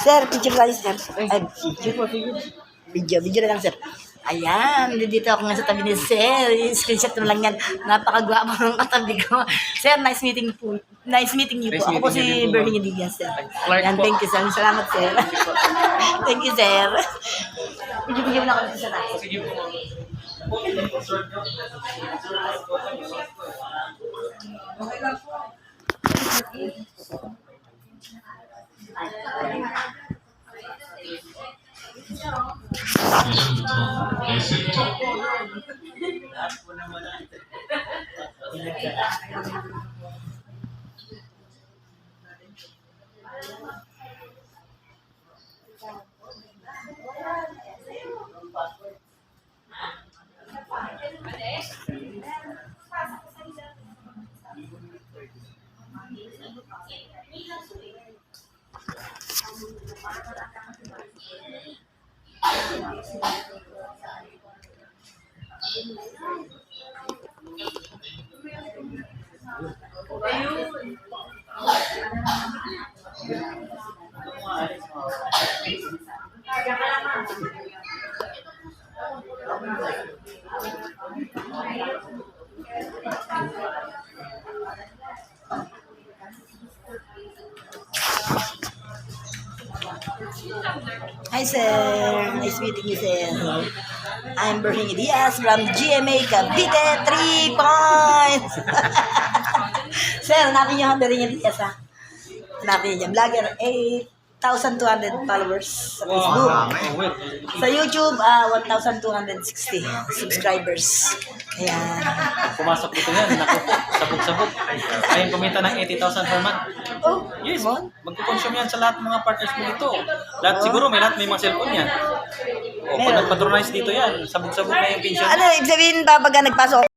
Sir, picture tayo, sir. Ay, video na lang, sir. Ayan, dito ako nga sa tabi ni Sir. Screenshot mo lang yan. Napakagwapo ng katabi ko. Sir, nice meeting po. Nice meeting you po. Ako po si Bernie Diaz, sir. Ayan, thank you, sir. Salamat, sir. Thank you, sir. Video na ako sa tayo. Sige po. 예전부터 S부터 Hi, sir. Nice meeting you, sir. I'm Bernie Diaz from GMA Cavite 3 points. Sir, hanapin niyo ang Bernie Diaz, ha? Hanapin niyo. Vlogger, 8,200 followers sa Facebook. Sa YouTube, 1,260 subscribers. Kaya, Pumasok dito yan. Naku po. Sabog-sabog. Ayun, kumita ng 80,000 per month. oh, Yes, mon? magkukonsume yan sa lahat ng mga partners mo dito. Lahat siguro, may lahat may mga cellphone yan. O, pag Meron. nagpatronize dito yan, sabog-sabog na yung pension. Ano, ibig sabihin ba pagka nagpasok